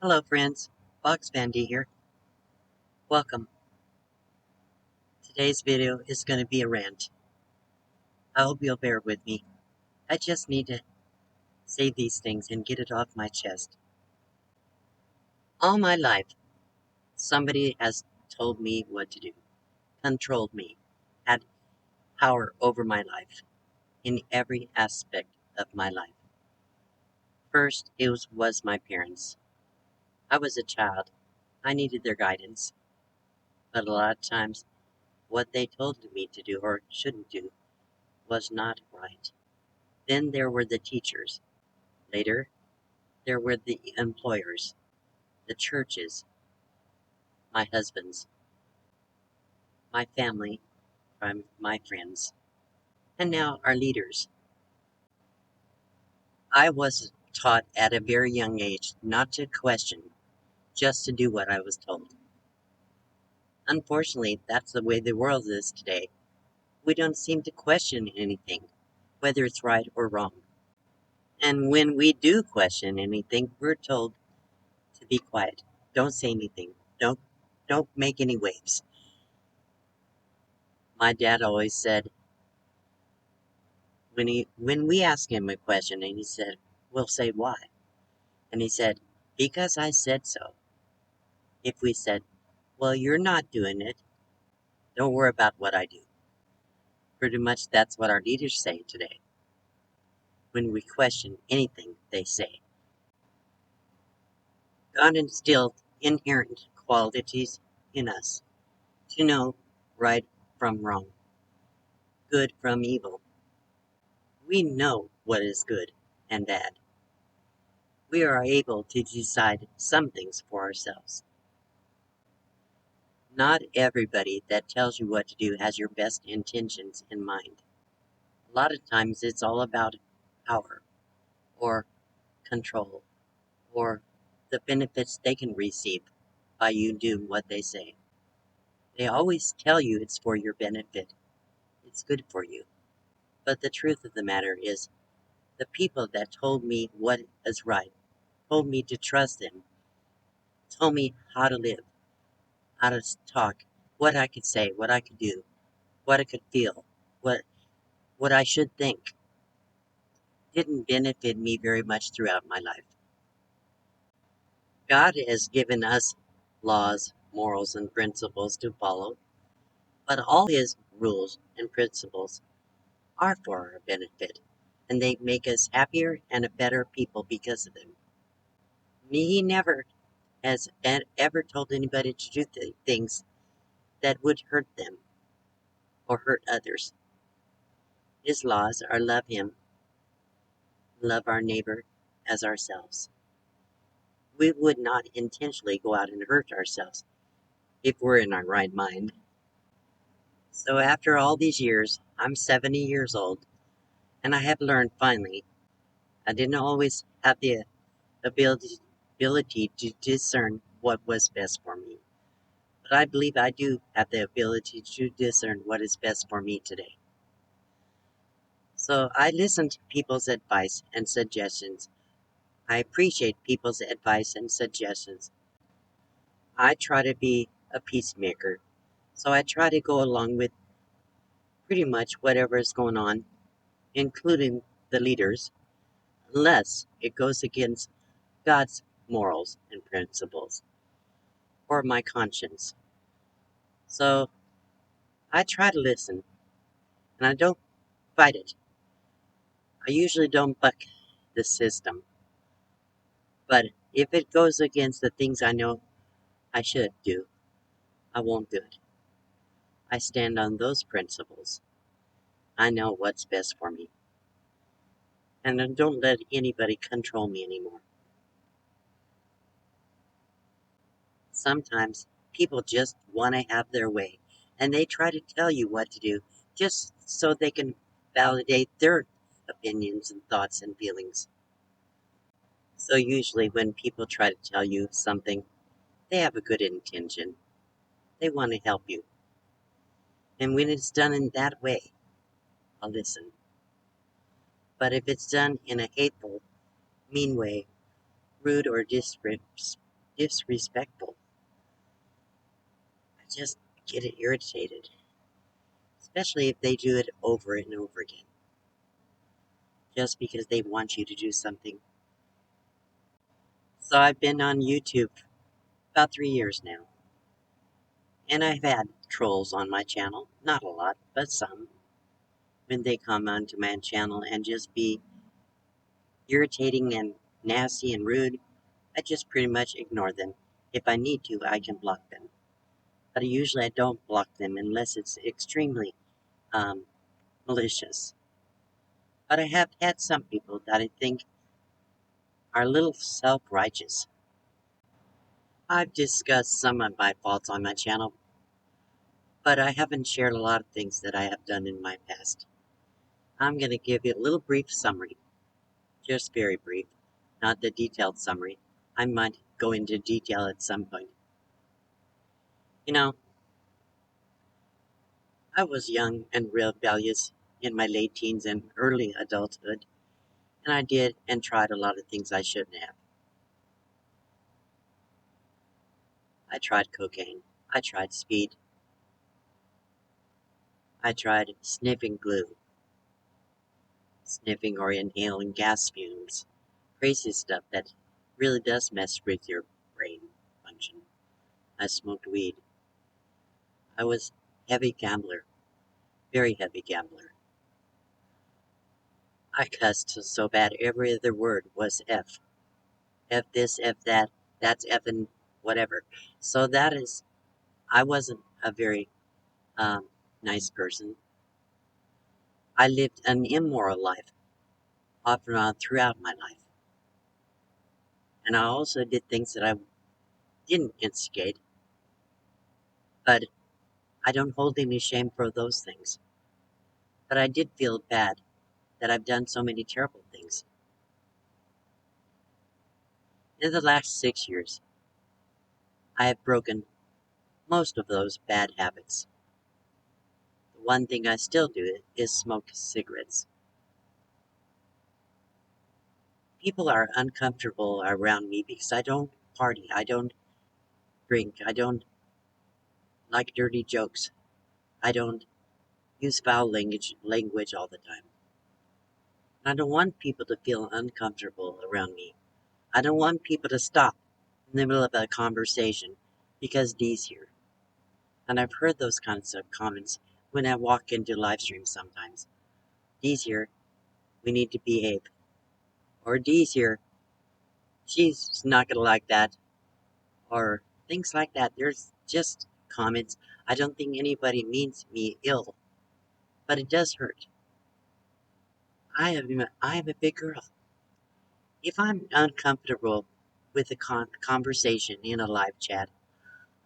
Hello friends, Box Bandy here. Welcome. Today's video is going to be a rant. I hope you'll bear with me. I just need to say these things and get it off my chest. All my life, somebody has told me what to do, controlled me, had power over my life in every aspect of my life. First, it was my parents. I was a child. I needed their guidance. But a lot of times, what they told me to do or shouldn't do was not right. Then there were the teachers. Later, there were the employers, the churches, my husband's, my family, my friends, and now our leaders. I was taught at a very young age not to question, just to do what I was told. Unfortunately, that's the way the world is today. We don't seem to question anything, whether it's right or wrong. And when we do question anything, we're told to be quiet. Don't say anything. Don't make any waves. My dad always said, when we asked him a question and he said, we'll say why. And he said, because I said so. If we said, well, you're not doing it, don't worry about what I do. Pretty much that's what our leaders say today. When we question anything they say. God instilled inherent qualities in us to know right from wrong, good from evil. We know what is good and bad. We are able to decide some things for ourselves. Not everybody that tells you what to do has your best intentions in mind. A lot of times it's all about power or control or the benefits they can receive by you doing what they say. They always tell you it's for your benefit. It's good for you. But the truth of the matter is, the people that told me what is right, told me to trust them, told me how to live, how to talk, what I could say, what I could do, what I could feel, what I should think, didn't benefit me very much throughout my life. God has given us laws, morals, and principles to follow, but all His rules and principles are for our benefit, and they make us happier and a better people because of them. He never has ever told anybody to do things that would hurt them or hurt others. His laws are love Him, love our neighbor as ourselves. We would not intentionally go out and hurt ourselves if we're in our right mind. So after all these years, I'm 70 years old, and I have learned finally, I didn't always have the ability, ability to discern what was best for me. But I believe I do have the ability to discern what is best for me today. So I listen to people's advice and suggestions. I appreciate people's advice and suggestions. I try to be a peacemaker. So I try to go along with pretty much whatever is going on, including the leaders, unless it goes against God's morals and principles or my conscience. So I try to listen, and I don't fight it. I usually don't buck the system, but if it goes against the things I know I should do, I won't do it. I stand on those principles. I know what's best for me, and I don't let anybody control me anymore. Sometimes people just want to have their way, and they try to tell you what to do just so they can validate their opinions and thoughts and feelings. So usually when people try to tell you something, they have a good intention. They want to help you. And when it's done in that way, I'll listen. But if it's done in a hateful, mean way, rude or disrespectful. I just get irritated, especially if they do it over and over again, just because they want you to do something. So I've been on YouTube about 3 years now, and I've had trolls on my channel. Not a lot, but some. When they come onto my channel and just be irritating and nasty and rude, I just pretty much ignore them. If I need to, I can block them. But usually I don't block them unless it's extremely um, malicious. But I have had some people that I think are a little self-righteous. I've discussed some of my faults on my channel, but I haven't shared a lot of things that I have done in my past. I'm going to give you a little brief summary, just very brief, not the detailed summary. I might go into detail at some point. You know, I was young and rebellious in my late teens and early adulthood, and I did and tried a lot of things I shouldn't have. I tried cocaine. I tried speed. I tried sniffing glue, sniffing or inhaling gas fumes. Crazy stuff that really does mess with your brain function. I smoked weed. I was heavy gambler, very heavy gambler. I cussed so bad every other word was F. F this, F that, that's effing whatever. So that is, I wasn't a very um, nice person. I lived an immoral life off and on throughout my life. And I also did things that I didn't instigate, but I don't hold any shame for those things. But I did feel bad that I've done so many terrible things. In the last 6 years, I have broken most of those bad habits. The one thing I still do is smoke cigarettes. People are uncomfortable around me because I don't party, I don't drink, I don't like dirty jokes, I don't use foul language all the time. I don't want people to feel uncomfortable around me. I don't want people to stop in the middle of a conversation because Dee's here. And I've heard those kinds of comments when I walk into live streams sometimes. Dee's here, we need to behave. Or Dee's here, she's not gonna like that. Or things like that. There's just comments. I don't think anybody means me ill, but it does hurt. I am a big girl. If I'm uncomfortable with a conversation in a live chat,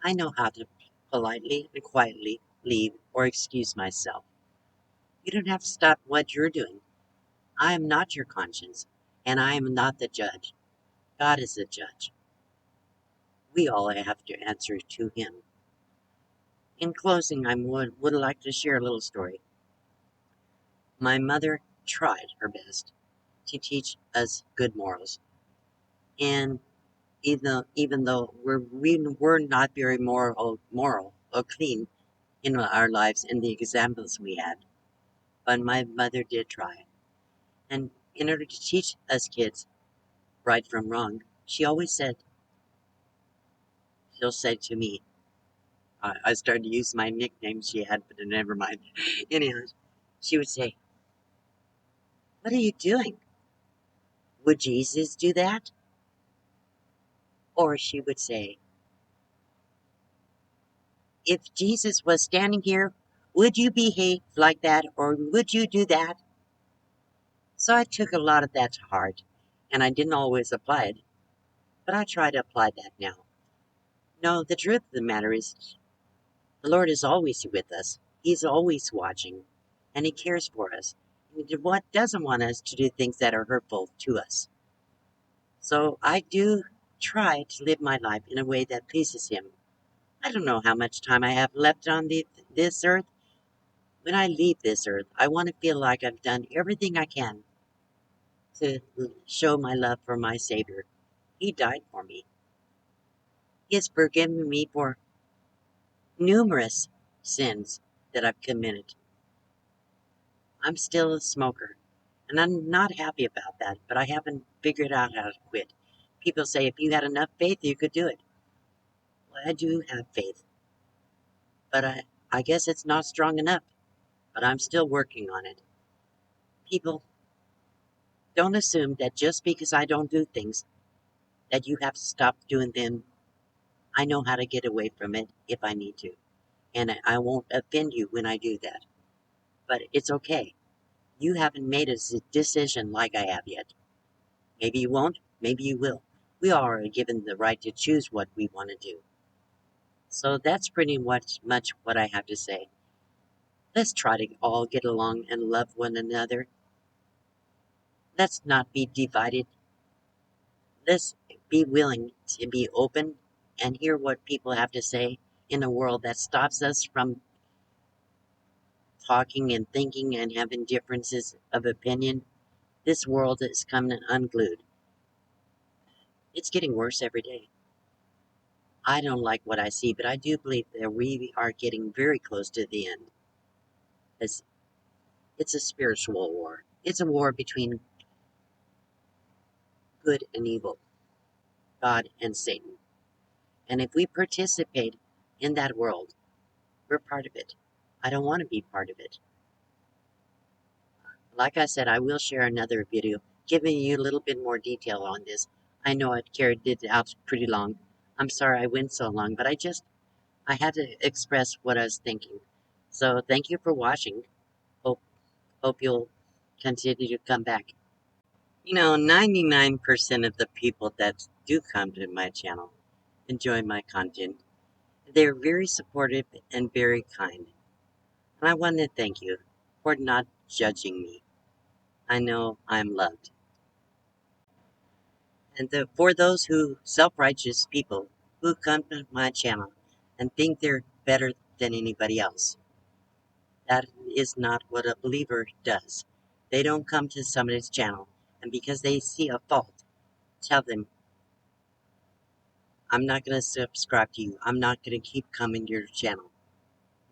I know how to politely and quietly leave or excuse myself. You don't have to stop what you're doing. I am not your conscience, and I am not the judge. God is the judge. We all have to answer to Him. In closing, I would like to share a little story. My mother tried her best to teach us good morals, and even though we were not very moral or clean in our lives in the examples we had, but my mother did try. And in order to teach us kids right from wrong, she'll say to me, I started to use my nickname she had, but never mind. Anyhow, she would say, "What are you doing? Would Jesus do that?" Or she would say, "If Jesus was standing here, would you behave like that, or would you do that?" So I took a lot of that to heart, and I didn't always apply it, but I try to apply that now. No, the truth of the matter is, the Lord is always with us. He's always watching, and He cares for us. What doesn't want us to do things that are hurtful to us. So I do try to live my life in a way that pleases Him. I don't know how much time I have left on this earth. When I leave this earth, I want to feel like I've done everything I can to show my love for my Savior. He died for me. He has forgiven me for numerous sins that I've committed. I'm still a smoker, and I'm not happy about that, but I haven't figured out how to quit. People say if you had enough faith, you could do it. Well, I do have faith, but I guess it's not strong enough, but I'm still working on it. People, don't assume that just because I don't do things, that you have to stop doing them. I know how to get away from it if I need to, and I won't offend you when I do that. But it's okay. You haven't made a decision like I have yet. Maybe you won't, maybe you will. We all are given the right to choose what we want to do. So that's pretty much what I have to say. Let's try to all get along and love one another. Let's not be divided. Let's be willing to be open and hear what people have to say in a world that stops us from talking and thinking and having differences of opinion. This world is coming unglued. It's getting worse every day. I don't like what I see, but I do believe that we are getting very close to the end. It's, it's a spiritual war. It's a war between good and evil, God and Satan. And if we participate in that world, we're part of it. I don't want to be part of it. Like I said, I will share another video giving you a little bit more detail on this. I know I carried it out pretty long. I'm sorry I went so long, but I had to express what I was thinking. So thank you for watching. Hope hope you'll continue to come back. 99% of the people that do come to my channel enjoy my content. They're very supportive and very kind. And I want to thank you for not judging me. I know I'm loved. And for those who self-righteous people who come to my channel and think they're better than anybody else, that is not what a believer does. They don't come to somebody's channel and because they see a fault, tell them, I'm not going to subscribe to you. I'm not going to keep coming to your channel.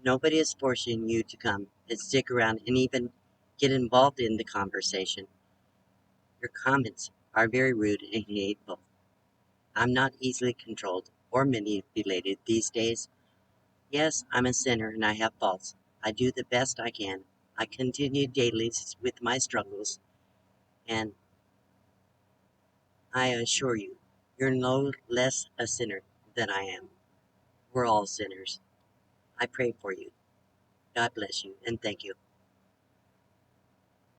Nobody is forcing you to come and stick around and even get involved in the conversation. Your comments are very rude and hateful. I'm not easily controlled or manipulated these days. Yes, I'm a sinner and I have faults. I do the best I can. I continue daily with my struggles, and I assure you, you're no less a sinner than I am. We're all sinners. I pray for you. God bless you, and thank you.